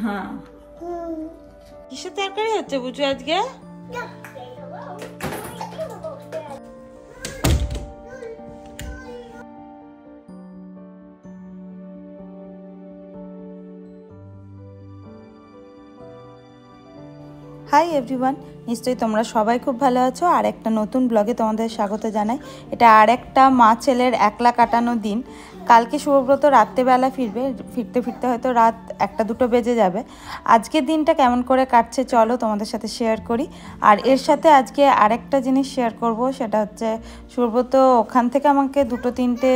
হ্যাঁ, কিসের তরকারি হচ্ছে বুঝু আজকে? হাই এভরিওয়ান, নিশ্চয়ই তোমরা সবাই খুব ভালো আছো। আর একটা নতুন ব্লগে তোমাদের স্বাগত জানাই। এটা আর একটা মা ছেলের একলা কাটানো দিন। কালকে শুভব্রত রাত্রেবেলা ফিরবে, ফিরতে ফিরতে হয়তো রাত 1-2 বেজে যাবে। আজকের দিনটা কেমন করে কাটছে চলো তোমাদের সাথে শেয়ার করি। আর এর সাথে আজকে আরেকটা জিনিস শেয়ার করব, সেটা হচ্ছে শুভব্রত ওখান থেকে আমাকে 2-3টে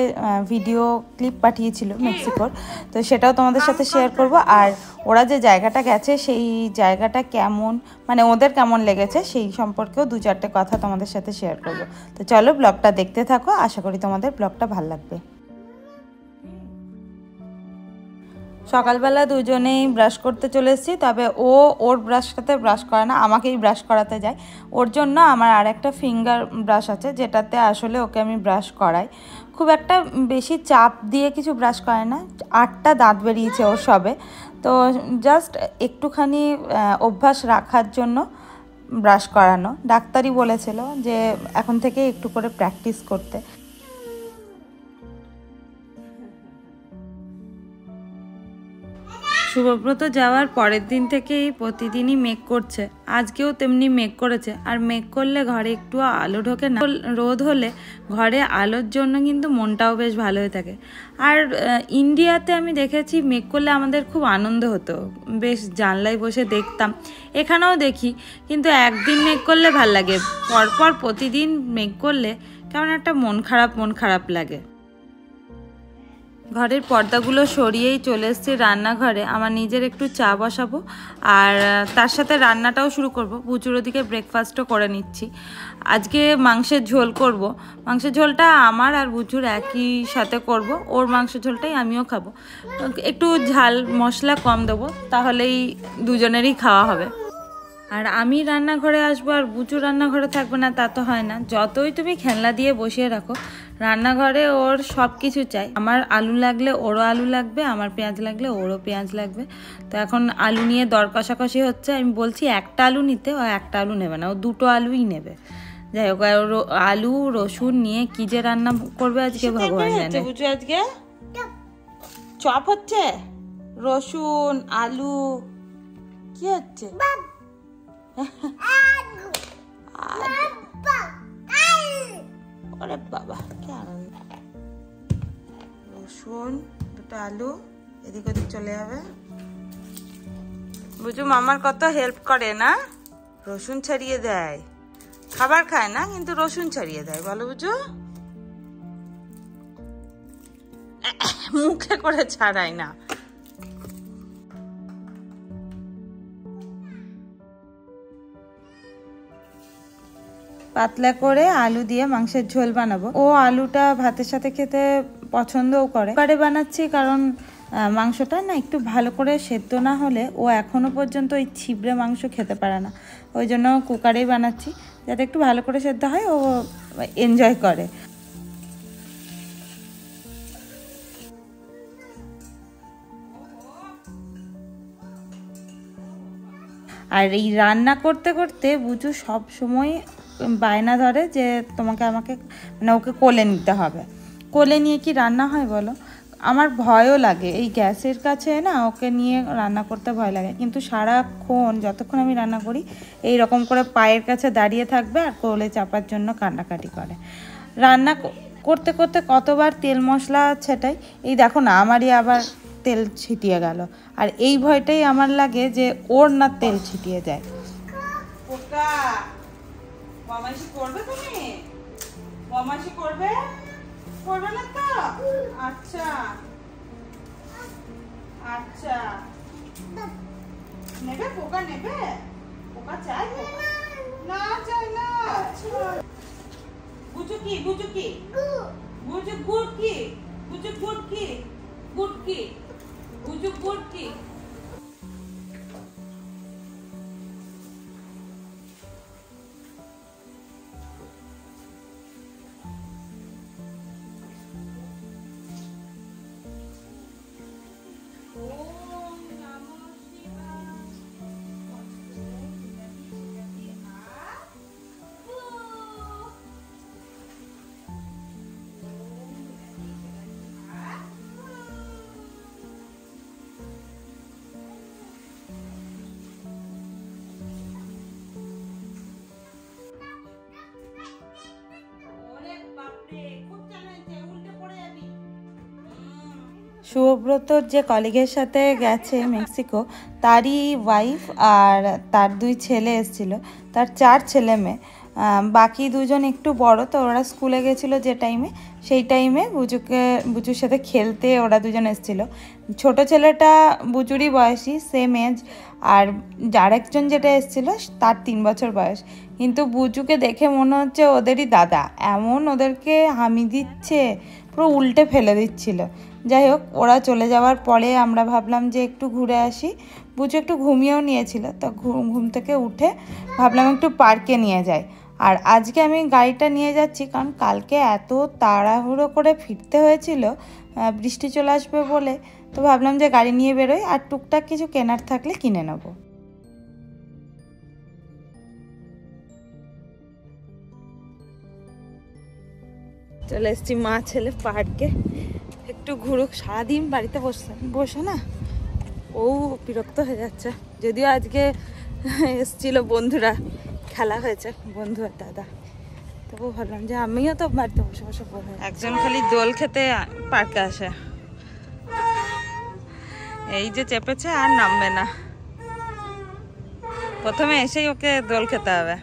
ভিডিও ক্লিপ পাঠিয়েছিল মেক্সিকোর, তো সেটাও তোমাদের সাথে শেয়ার করব। আর ওরা যে জায়গাটা গেছে সেই জায়গাটা কেমন, মানে ওদের কেমন লেগেছে সেই সম্পর্কেও 2-4টে কথা তোমাদের সাথে শেয়ার করব। তো চলো ব্লগটা দেখতে থাকো, আশা করি তোমাদের ব্লগটা ভালো লাগবে। সকালবেলা দুজনেই ব্রাশ করতে চলে এসেছি, তবে ওর ব্রাশটাতে ব্রাশ করে না, আমাকেই ব্রাশ করাতে যায়। ওর জন্য আমার আর একটা ফিঙ্গার ব্রাশ আছে, যেটাতে আসলে ওকে আমি ব্রাশ করাই। খুব একটা বেশি চাপ দিয়ে কিছু ব্রাশ করে না, 8টা দাঁত বেরিয়েছে ওর সবে, তো জাস্ট একটুখানি অভ্যাস রাখার জন্য ব্রাশ করানো। ডাক্তারই বলেছিল যে এখন থেকে একটু করে প্র্যাকটিস করতে। শুভব্রত যাওয়ার পরের দিন থেকেই প্রতিদিনই মেঘ করছে, আজকেও তেমনি মেঘ করেছে। আর মেঘ করলে ঘরে একটু আলো ঢোকে না, রোদ হলে ঘরে আলোর জন্য কিন্তু মনটাও বেশ ভালো হয়ে থাকে। আর ইন্ডিয়াতে আমি দেখেছি মেঘ করলে আমাদের খুব আনন্দ হতো, বেশ জানলায় বসে দেখতাম, এখানেও দেখি। কিন্তু একদিন মেঘ করলে ভাল লাগে, পরপর প্রতিদিন মেঘ করলে কেমন একটা মন খারাপ লাগে। ঘরের পর্দাগুলো সরিয়েই চলে এসেছি রান্নাঘরে, আমার নিজের একটু চা বসাবো আর তার সাথে রান্নাটাও শুরু করব। বুচুর ওদিকে ব্রেকফাস্টও করে নিচ্ছি। আজকে মাংসের ঝোল করব। মাংসের ঝোলটা আমার আর বুচুর একই সাথে করব, ওর মাংসের ঝোলটাই আমিও খাবো। একটু ঝাল মশলা কম দেবো, তাহলেই দুজনেরই খাওয়া হবে। আর আমি রান্নাঘরে আসবো আর বুচু রান্নাঘরে থাকবে না তা তো হয় না। যতই তুমি খেলনা দিয়ে বসিয়ে রাখো, রান্নাঘরে ওর সব কিছু চাই। আমার আলু লাগলে ওরও আলু লাগবে, আমার পেঁয়াজ লাগলে ওরও পেঁয়াজ লাগবে। তো এখন আলু নিয়ে দর কষাকষি হচ্ছে। আমি বলছি একটা আলু নিতে, ও একটা আলু নেবে না, ও 2টো আলুই নেবে। যাই হোক, আলু রসুন নিয়ে কি যে রান্না করবে আজকে ভগবান জানে। বুঝু আজকে চপ হচ্ছে, রসুন আলু কি হচ্ছে? ওরে বাবা কি আনন্দ। রসুন 2টো আলু এদিক ওদিক চলে যাবে। বুঝু মামার কত হেল্প করে না, রসুন ছাড়িয়ে দেয়। খাবার খায় না কিন্তু রসুন ছাড়িয়ে দেয়, বলো বুঝু? মুখে করে ছাড়ায় না। পাতলা করে আলু দিয়ে মাংসের ঝোল বানাবো। ও আলুটা ভাতের সাথে খেতে পছন্দও করে। কুকারে বানাচ্ছি কারণ মাংসটা না একটু ভালো করে সেদ্ধ না হলে ও এখনো পর্যন্ত ওই ছিবড়ে মাংস খেতে পারে না, ওই জন্য কুকারেই বানাচ্ছি, যাতে একটু ভালো করে সেদ্ধ হয়, ও এনজয় করে। আর এই রান্না করতে করতে বুঝু সব সময় বায়না ধরে যে আমাকে মানে ওকে কোলে নিতে হবে। কোলে নিয়ে কি রান্না হয় বলো? আমার ভয়ও লাগে, এই গ্যাসের কাছে না ওকে নিয়ে রান্না করতে ভয় লাগে। কিন্তু সারাক্ষণ যতক্ষণ আমি রান্না করি এই রকম করে পায়ের কাছে দাঁড়িয়ে থাকবে আর কোলে চাপার জন্য কান্নাকাটি করে। রান্না করতে করতে কতবার তেল মশলা ছেটাই, এই দেখো না আমারই আবার তেল ছিটিয়ে গেল। আর এই ভয়টাই আমার লাগে যে ওর না তেল ছিটিয়ে যায়। বদমাইশি করবে তুমি? বদমাইশি করবে? করবে না তো? আচ্ছা আচ্ছা, নেবে পোকা, নেবে পোকা চাই? না চাই না। বুঝু কি বুঝু কি বুঝু গুড় কি বুঝু গুড় কি গুড় কি বুঝু গুড় কি? ওম নমঃ শিবায়। শুভব্রতর যে কলিগের সাথে গেছে মেক্সিকো, তারই ওয়াইফ আর তার 2 ছেলে এসেছিলো, তার 4 ছেলে মেয়ে। বাকি 2জন একটু বড়, তো ওরা স্কুলে গেছিলো যে টাইমে, সেই টাইমে বুচুর সাথে খেলতে ওরা 2জন এসেছিলো। ছোট ছেলেটা বুচুরই বয়সী, সেম এজ, আর আরেকজন যেটা এসেছিলো তার 3 বছর বয়স। কিন্তু বুচুকে দেখে মনে হচ্ছে ওদেরই দাদা, এমন ওদেরকে হামি দিচ্ছে, পুরো উল্টে ফেলে দিচ্ছিল। যাই হোক, ওরা চলে যাওয়ার পরে আমরা ভাবলাম যে একটু ঘুরে আসি। বুচু একটু ঘুমিয়েও নিয়েছিল, তো ঘুম থেকে উঠে ভাবলাম একটু পার্কে নিয়ে যাই। আর আজকে আমি গাড়িটা নিয়ে যাচ্ছি কারণ কালকে এত তাড়াহুড়ো করে ফিরতে হয়েছিল বৃষ্টি চলে আসবে বলে, তো ভাবলাম যে গাড়ি নিয়ে বেরোই, আর টুকটাক কিছু কেনার থাকলে কিনে নেবো। চলে এসছি মা ছেলে পার্কে, একটু ঘুরুক, সারাদিন বাড়িতে বসে না ও বিরক্ত হয়ে যাচ্ছে। যদিও আজকে এসছিল বন্ধুরা, খেলা হয়েছে বন্ধু আর দাদা, তবু ভাবলাম যে আমিও তো বাড়িতে বসে বসে বলবো। একজন খালি দোল খেতে পার্কে আসে, এই যে চেপেছে আর নামবে না, প্রথমে এসেই ওকে দোল খেতে হবে।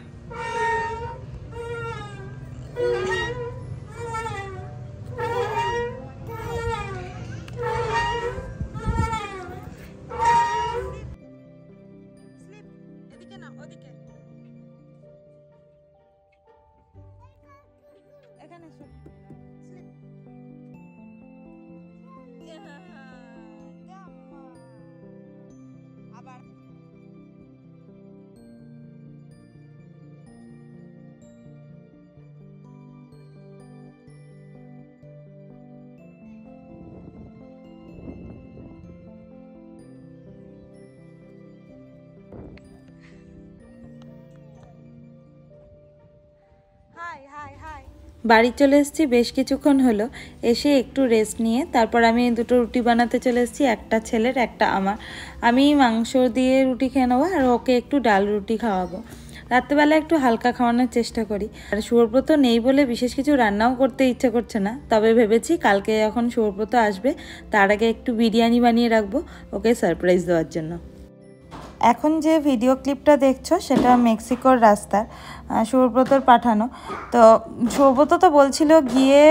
বাড়ি চলে এসেছি বেশ কিছুক্ষণ হলো, এসে একটু রেস্ট নিয়ে তারপর আমি 2টো রুটি বানাতে চলে এসেছি, একটা ছেলের একটা আমার। আমি মাংস দিয়ে রুটি খেয়ে নেবো আর ওকে একটু ডাল রুটি খাওয়াবো। রাত্রেবেলা একটু হালকা খাওয়ানোর চেষ্টা করি। আর শুভব্রত নেই বলে বিশেষ কিছু রান্নাও করতে ইচ্ছে করছে না, তবে ভেবেছি কালকে যখন শুভব্রত আসবে তার আগে একটু বিরিয়ানি বানিয়ে রাখবো ওকে সারপ্রাইজ দেওয়ার জন্য। এখন যে ভিডিও ক্লিপটা দেখছো সেটা মেক্সিকোর রাস্তার, শুভব্রতর পাঠানো। তো শুভব্রত তো বলছিল গিয়ে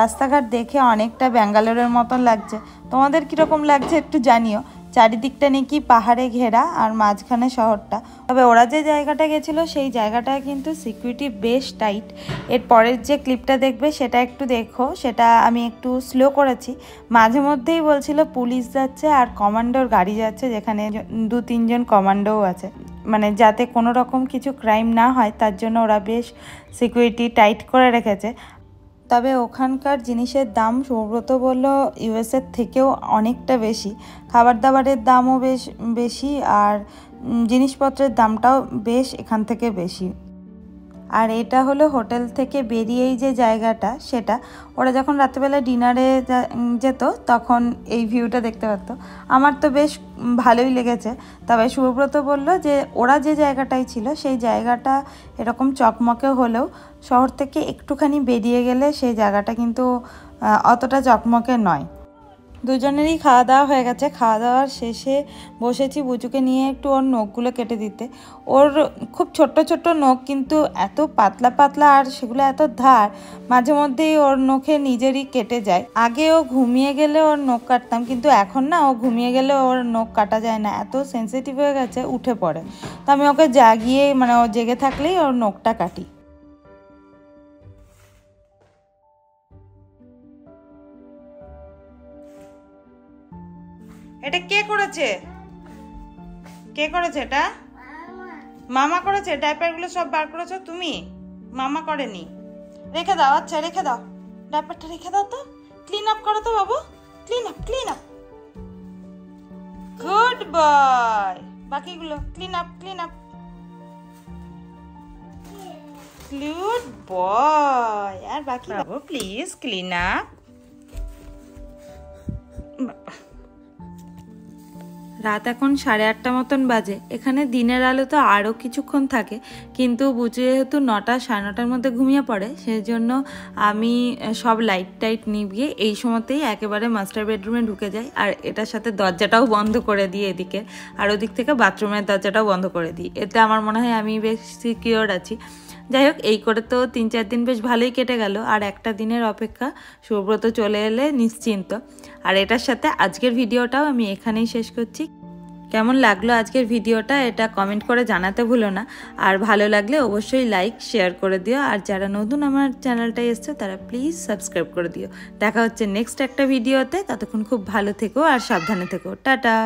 রাস্তাঘাট দেখে অনেকটা ব্যাঙ্গালোরের মতন লাগছে, তোমাদের কীরকম লাগছে একটু জানিও। চারিদিকটা নাকি পাহাড়ে ঘেরা আর মাঝখানে শহরটা। তবে ওরা যে জায়গাটা গেছিলো সেই জায়গাটা কিন্তু সিকিউরিটি বেশ টাইট। এর পরের যে ক্লিপটা দেখবে সেটা একটু দেখো, সেটা আমি একটু স্লো করেছি। মাঝে মধ্যেই বলছিল পুলিশ যাচ্ছে আর কমান্ডোর গাড়ি যাচ্ছে, যেখানে 2-3 জন কমান্ডোও আছে, মানে যাতে কোনো রকম কিছু ক্রাইম না হয় তার জন্য ওরা বেশ সিকিউরিটি টাইট করে রেখেছে। তবে ওখানকার জিনিসের দাম শুভব্রত বলল ইউএসের থেকেও অনেকটা বেশি, খাবার দাবারের দামও বেশ বেশি আর জিনিসপত্রের দামটাও বেশ এখান থেকে বেশি। আর এটা হলো হোটেল থেকে বেরিয়েই যে জায়গাটা, সেটা ওরা যখন রাত্রেবেলা ডিনারে যেত তখন এই ভিউটা দেখতে পারতো। আমার তো বেশ ভালোই লেগেছে। তবে শুভব্রত বলল যে ওরা যে জায়গাটায় ছিল সেই জায়গাটা এরকম চকমকে হলেও শহর থেকে একটুখানি বেরিয়ে গেলে সেই জায়গাটা কিন্তু অতটা চকমকে নয়। দুজনেরই খাওয়া দাওয়া হয়ে গেছে। খাওয়া দাওয়ার শেষে বসেছি বুচুকে নিয়ে একটু ওর নখগুলো কেটে দিতে। ওর খুব ছোট্ট ছোট্ট নখ, কিন্তু এত পাতলা পাতলা আর সেগুলো এত ধার, মাঝে মধ্যেই ওর নখে নিজেরই কেটে যায়। আগে ও ঘুমিয়ে গেলে ওর নখ কাটতাম, কিন্তু এখন না, ও ঘুমিয়ে গেলে ওর নখ কাটা যায় না, এত সেন্সিটিভ হয়ে গেছে, উঠে পড়ে। তো আমি ওকে জাগিয়ে, মানে ও জেগে থাকলেই ওর নখটা কাটি। এটা কে করেছে? কে করেছে এটা? মামা করেছে। ডাইপারগুলো সব বার করেছো তুমি? মামা করেনি। রেখে দাও, আচ্ছা রেখে দাও, ডাইপারটা রেখে দাও। তো ক্লিন আপ করো তো বাবু, clean up clean up. Good boy. বাকিগুলো clean up clean up. Good boy. আর বাকি বাবু প্লিজ ক্লিন আপ। রাত এখন 8:30 মতন বাজে। এখানে দিনের আলো তো আরও কিছুক্ষণ থাকে, কিন্তু বুঝে যেহেতু 9টা 9:30টার মধ্যে ঘুমিয়ে পড়ে, সেই জন্য আমি সব লাইট টাইট নিভিয়ে এই সময়তেই একেবারে মাস্টার বেডরুমে ঢুকে যাই। আর এটার সাথে দরজাটাও বন্ধ করে দিই এদিকে, আর ওদিক থেকে বাথরুমের দরজাটাও বন্ধ করে দিই। এতে আমার মনে হয় আমি বেশ সিকিওর আছি। যাই হোক, এই করে তো 3-4 দিন বেশ ভালোই কেটে গেল। আর একটা দিনের অপেক্ষা, সুব্রত চলে এলে নিশ্চিন্ত। আর এটার সাথে আজকের ভিডিওটাও আমি এখানেই শেষ করছি। কেমন লাগলো আজকের ভিডিওটা এটা কমেন্ট করে জানাতে ভুলো না। আর ভালো লাগলে অবশ্যই লাইক শেয়ার করে দিও। আর যারা নতুন আমার চ্যানেলটায় এসছে তারা প্লিজ সাবস্ক্রাইব করে দিও। দেখা হচ্ছে নেক্সট একটা ভিডিওতে। ততক্ষণ খুব ভালো থেকো আর সাবধানে থেকো। টাটা।